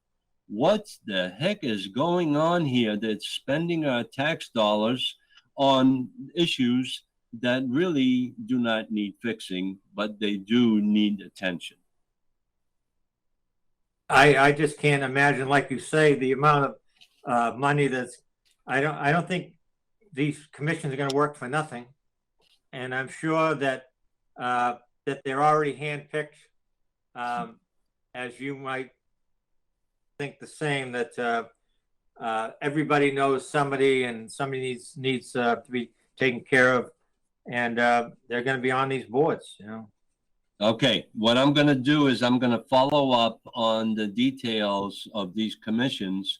Speaker 1: What the heck is going on here that's spending our tax dollars on issues that really do not need fixing, but they do need attention?
Speaker 3: I just can't imagine, like you say, the amount of money that's. I don't think these commissions are going to work for nothing, and I'm sure that that they're already handpicked. As you might think the same, that everybody knows somebody, and somebody needs to be taken care of, and they're going to be on these boards, you know.
Speaker 1: Okay, what I'm going to do is I'm going to follow up on the details of these commissions,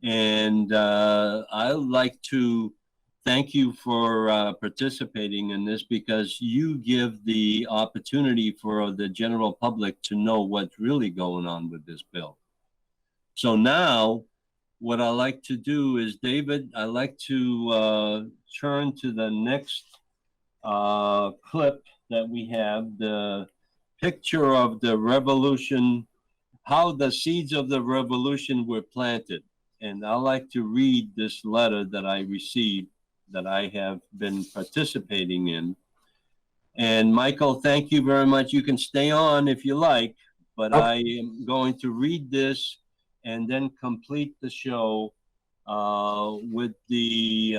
Speaker 1: and I'd like to thank you for participating in this, because you give the opportunity for the general public to know what's really going on with this bill. So now what I like to do is, David, I like to turn to the next clip that we have, the picture of the revolution, how the seeds of the revolution were planted. And I like to read this letter that I received, that I have been participating in. And Michael, thank you very much. You can stay on if you like, but I am going to read this and then complete the show with the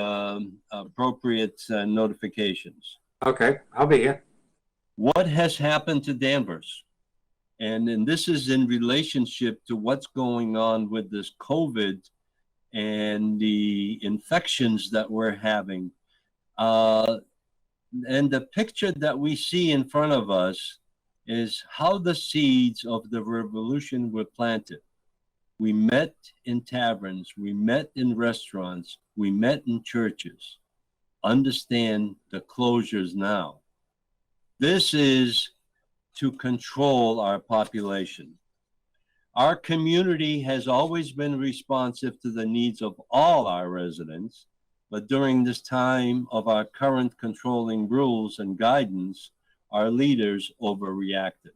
Speaker 1: appropriate notifications.
Speaker 3: Okay, I'll be here.
Speaker 1: What has happened to Danvers? And this is in relationship to what's going on with this COVID and the infections that we're having. And the picture that we see in front of us is how the seeds of the revolution were planted. We met in taverns, we met in restaurants, we met in churches. Understand the closures now. This is to control our population. Our community has always been responsive to the needs of all our residents, but during this time of our current controlling rules and guidance, our leaders overreacted.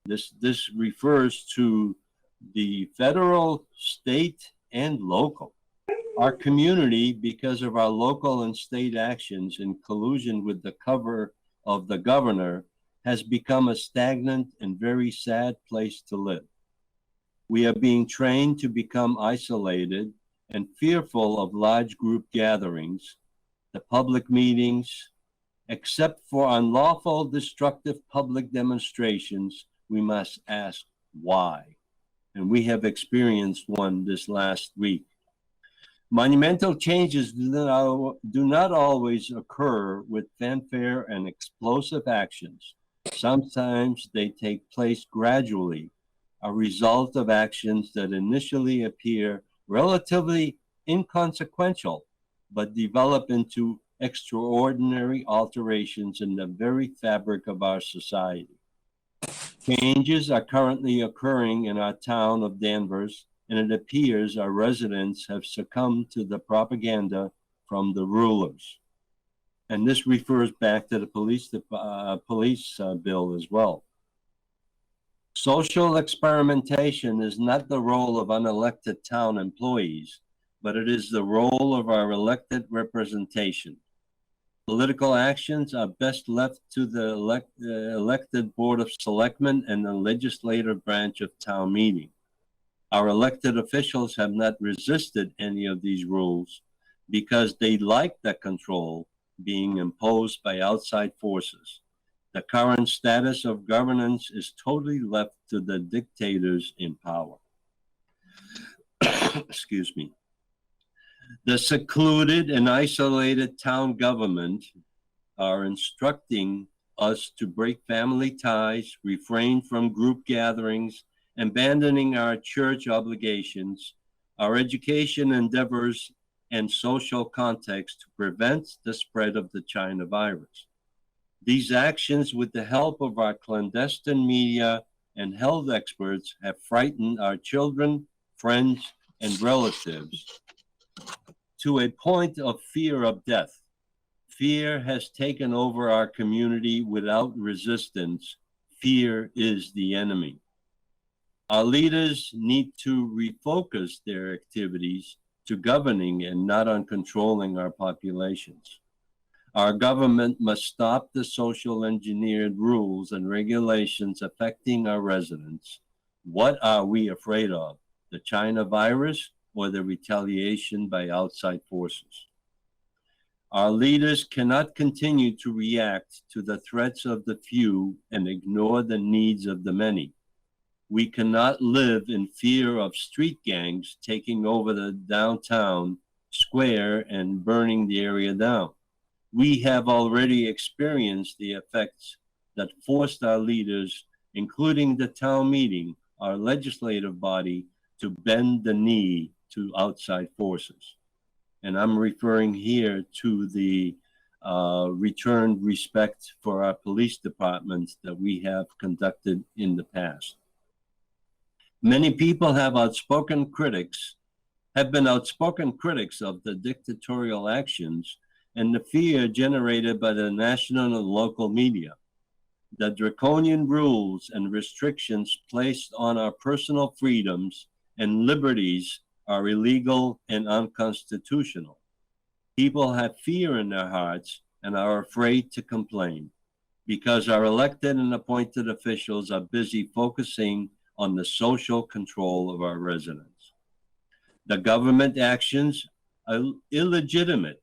Speaker 1: This refers to the federal, state, and local. Our community, because of our local and state actions in collusion with the cover of the governor, has become a stagnant and very sad place to live. We are being trained to become isolated and fearful of large group gatherings, the public meetings. Except for unlawful, destructive public demonstrations, we must ask why. And we have experienced one this last week. Monumental changes do not always occur with fanfare and explosive actions. Sometimes they take place gradually, a result of actions that initially appear relatively inconsequential, but develop into extraordinary alterations in the very fabric of our society. Changes are currently occurring in our town of Danvers, and it appears our residents have succumbed to the propaganda from the rulers. And this refers back to the police bill as well. Social experimentation is not the role of unelected town employees, but it is the role of our elected representation. Political actions are best left to the elected Board of Selectmen and the legislative branch of town meeting. Our elected officials have not resisted any of these rules because they like the control being imposed by outside forces. The current status of governance is totally left to the dictators in power. Excuse me. The secluded and isolated town government are instructing us to break family ties, refrain from group gatherings, abandoning our church obligations, our education endeavors, and social context to prevent the spread of the China virus. These actions, with the help of our clandestine media and health experts, have frightened our children, friends, and relatives to a point of fear of death. Fear has taken over our community without resistance. Fear is the enemy. Our leaders need to refocus their activities to governing and not on controlling our populations. Our government must stop the social engineered rules and regulations affecting our residents. What are we afraid of? The China virus or the retaliation by outside forces? Our leaders cannot continue to react to the threats of the few and ignore the needs of the many. We cannot live in fear of street gangs taking over the downtown square and burning the area down. We have already experienced the effects that forced our leaders, including the town meeting, our legislative body, to bend the knee to outside forces. And I'm referring here to the returned respect for our police departments that we have conducted in the past. Many people have been outspoken critics of the dictatorial actions and the fear generated by the national and local media. The draconian rules and restrictions placed on our personal freedoms and liberties are illegal and unconstitutional. People have fear in their hearts and are afraid to complain because our elected and appointed officials are busy focusing on the social control of our residents. The government actions are illegitimate,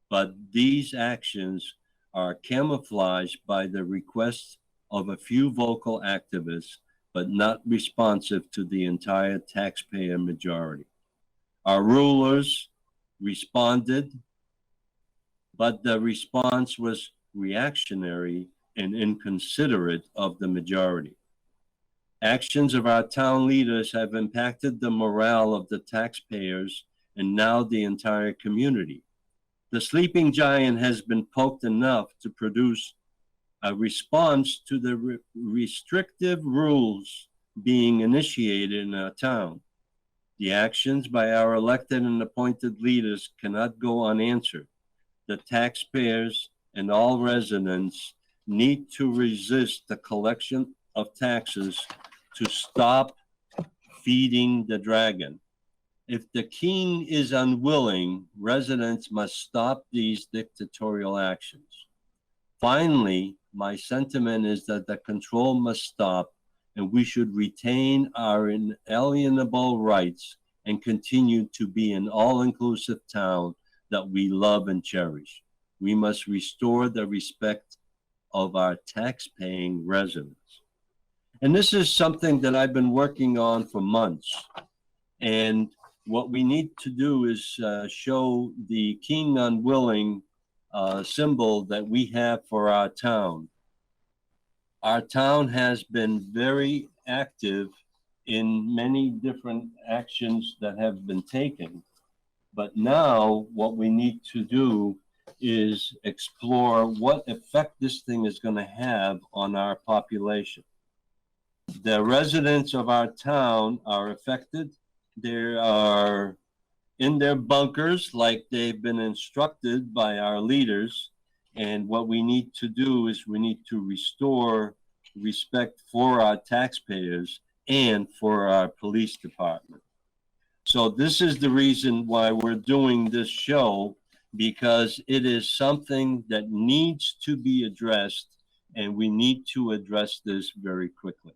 Speaker 1: but these actions are camouflaged by the requests of a few vocal activists, but not responsive to the entire taxpayer majority. Our rulers responded, but the response was reactionary and inconsiderate of the majority. Actions of our town leaders have impacted the morale of the taxpayers and now the entire community. The sleeping giant has been poked enough to produce a response to the restrictive rules being initiated in our town. The actions by our elected and appointed leaders cannot go unanswered. The taxpayers and all residents need to resist the collection of taxes to stop feeding the dragon. If the king is unwilling, residents must stop these dictatorial actions. Finally, my sentiment is that the control must stop and we should retain our inalienable rights and continue to be an all-inclusive town that we love and cherish. We must restore the respect of our tax-paying residents. And this is something that I've been working on for months. And what we need to do is show the king unwilling symbol that we have for our town. Our town has been very active in many different actions that have been taken. But now what we need to do is explore what effect this thing is going to have on our population. The residents of our town are affected. They are in their bunkers like they've been instructed by our leaders. And what we need to do is we need to restore respect for our taxpayers and for our police department. So this is the reason why we're doing this show, because it is something that needs to be addressed, and we need to address this very quickly.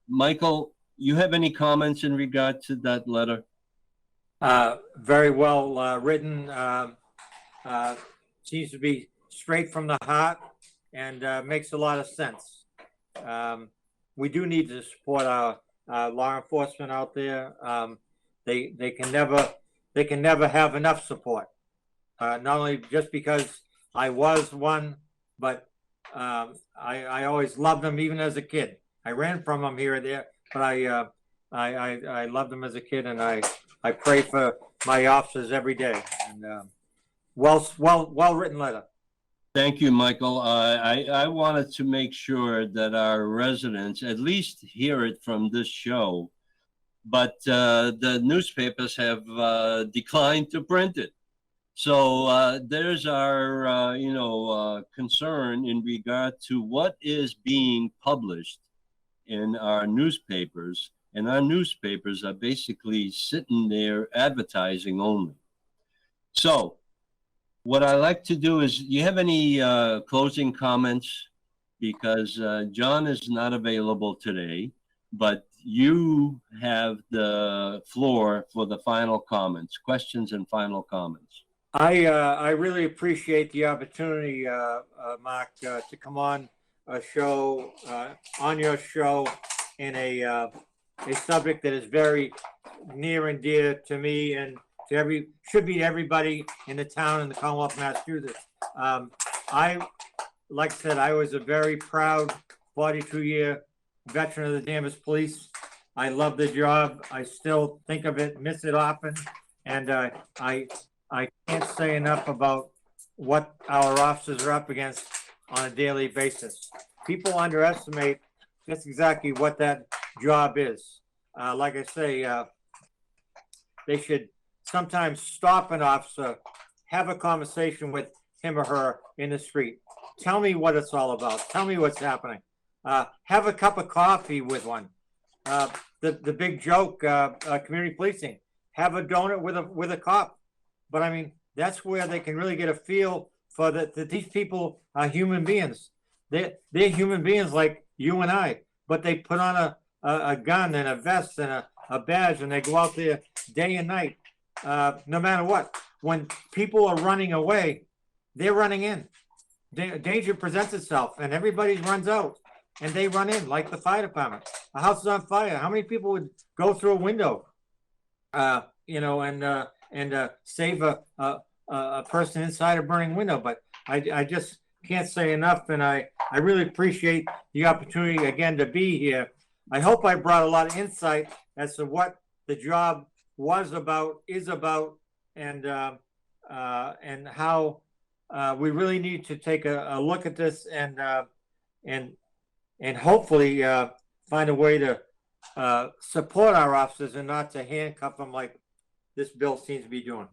Speaker 1: Michael, you have any comments in regard to that letter?
Speaker 3: Very well written. Seems to be straight from the heart and makes a lot of sense. We do need to support our law enforcement out there. They can never have enough support. Not only just because I was one, but I always loved them even as a kid. I ran from them here and there, but I loved them as a kid, and I pray for my officers every day. And well written letter.
Speaker 1: Thank you, Michael. I wanted to make sure that our residents at least hear it from this show, but the newspapers have declined to print it. So there's our, concern in regard to what is being published in our newspapers, and our newspapers are basically sitting there advertising only. So what I like to do is, you have any closing comments? Because John is not available today, but you have the floor for the final comments, questions and final comments.
Speaker 3: I really appreciate the opportunity, Mark, to come on a show, on your show, in a subject that is very near and dear to me and to should be everybody in the town and the Commonwealth of Massachusetts. Like I said, I was a very proud 42-year veteran of the Danvers Police. I love the job. I still think of it, miss it often, and I can't say enough about what our officers are up against on a daily basis. People underestimate just exactly what that job is. Like I say, they should sometimes stop an officer, have a conversation with him or her in the street. Tell me what it's all about. Tell me what's happening. Have a cup of coffee with one. The big joke, community policing. Have a donut with a cop. But I mean, that's where they can really get a feel for that these people are human beings. They're human beings like you and I, but they put on a gun and a vest and a badge, and they go out there day and night, no matter what. When people are running away, they're running in. Danger presents itself, and everybody runs out, and they run in like the fire department. A house is on fire. How many people would go through a window, and save a person inside a burning window? But I just can't say enough, and I really appreciate the opportunity again to be here. I hope I brought a lot of insight as to what the job was about, is about, and how we really need to take a look at this and hopefully find a way to support our officers and not to handcuff them like this bill seems to be doing.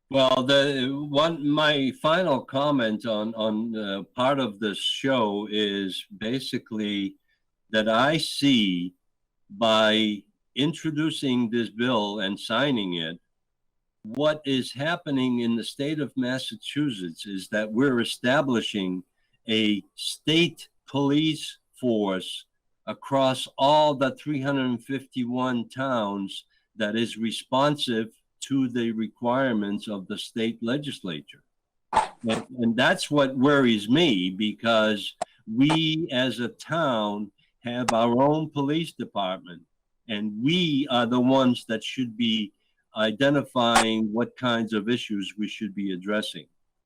Speaker 1: Well, my final comment on part of this show is basically that I see by introducing this bill and signing it, what is happening in the state of Massachusetts is that we're establishing a state police force across all the 351 towns that is responsive to the requirements of the state legislature. And that's what worries me, because we as a town have our own police department, and we are the ones that should be identifying what kinds of issues we should be addressing,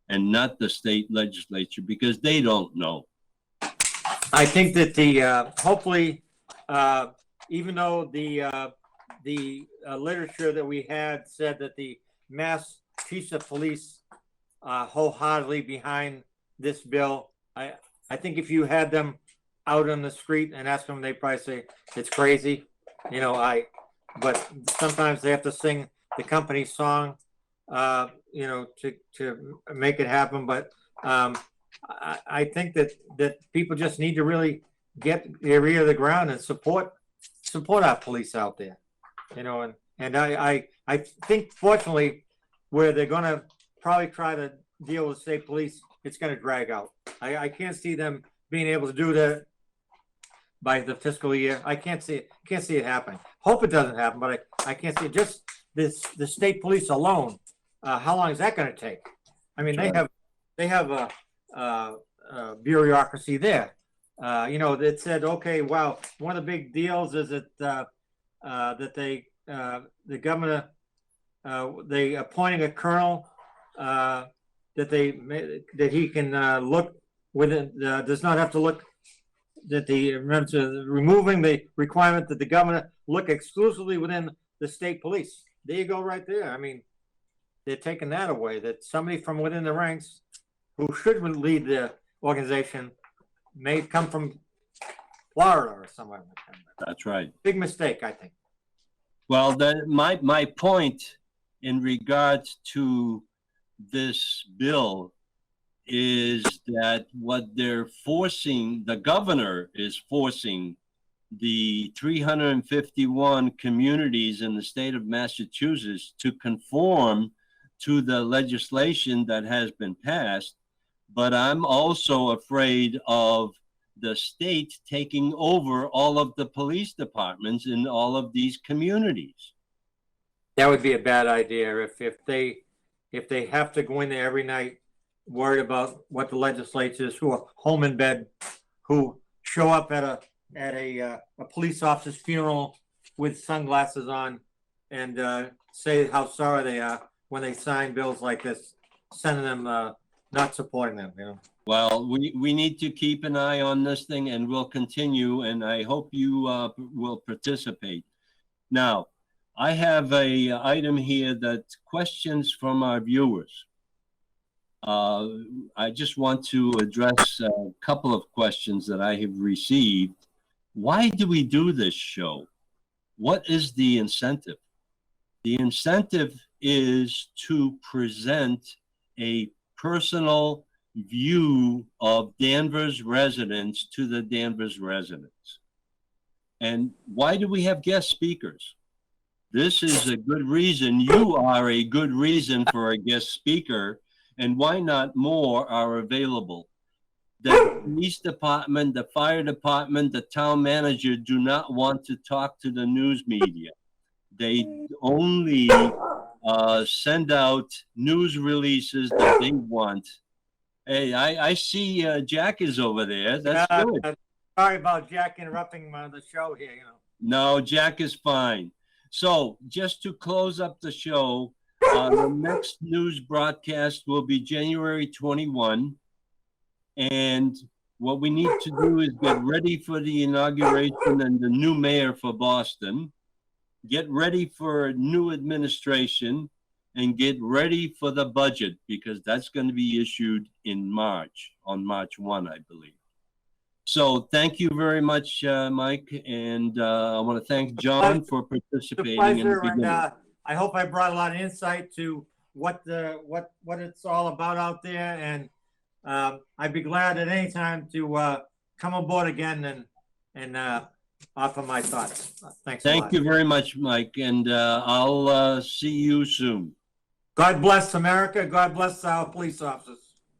Speaker 1: and not the state legislature, because they don't know.
Speaker 3: I think that the hopefully, even though the literature that we had said that the Mass Chiefs of Police wholeheartedly behind this bill, I think if you had them out on the street and ask them, they probably say it's crazy, you know. But sometimes they have to sing the company song, you know, to make it happen. But I think that people just need to really get their ear to the ground and support our police out there, you know. And I think fortunately, where they're going to probably try to deal with state police, it's going to drag out. I can't see them being able to do that by the fiscal year. I can't see it happening. Hope it doesn't happen, but I can't see it. Just the state police alone. How long is that going to take? I mean, they have a bureaucracy there. You know, that said, okay, wow, one of the big deals is that the governor, they appointing a colonel that he can look within, does not have to look, that removing the requirement that the governor look exclusively within the state police. There you go, right there. I mean, they're taking that away, that somebody from within the ranks who should lead the organization may come from Florida or somewhere like that.
Speaker 1: That's right.
Speaker 3: Big mistake, I think.
Speaker 1: Well, my point in regards to this bill is that what they're forcing, the governor is forcing the 351 communities in the state of Massachusetts to conform to the legislation that has been passed. But I'm also afraid of the state taking over all of the police departments in all of these communities.
Speaker 3: That would be a bad idea if they have to go in there every night worried about what the legislators who are home in bed, who show up at a police officer's funeral with sunglasses on and say how sorry they are when they sign bills like this, sending them, not supporting them, you know.
Speaker 1: Well, we need to keep an eye on this thing, and we'll continue, and I hope you will participate. Now, I have a item here that questions from our viewers. I just want to address a couple of questions that I have received. Why do we do this show? What is the incentive? The incentive is to present a personal view of Danvers residents to the Danvers residents. And why do we have guest speakers? This is a good reason. You are a good reason for a guest speaker. And why not more are available? The police department, the fire department, the town manager do not want to talk to the news media. They only send out news releases that they want. Hey, I see Jack is over there. That's good.
Speaker 3: Sorry about Jack interrupting the show here, you know.
Speaker 1: No, Jack is fine. So just to close up the show, the next news broadcast will be January 21. And what we need to do is get ready for the inauguration and the new mayor for Boston, get ready for new administration, and get ready for the budget, because that's going to be issued in March, on March 1, I believe. So thank you very much, Mike, and I want to thank John for
Speaker 3: It's a
Speaker 1: participating in the
Speaker 3: pleasure, and
Speaker 1: beginning.
Speaker 3: I hope I brought a lot of insight to what it's all about out there, and I'd be glad at any time to come aboard again and offer my thoughts. Thanks a lot.
Speaker 1: Thank you very much, Mike, and I'll see you soon.
Speaker 3: God bless America. God bless our police officers.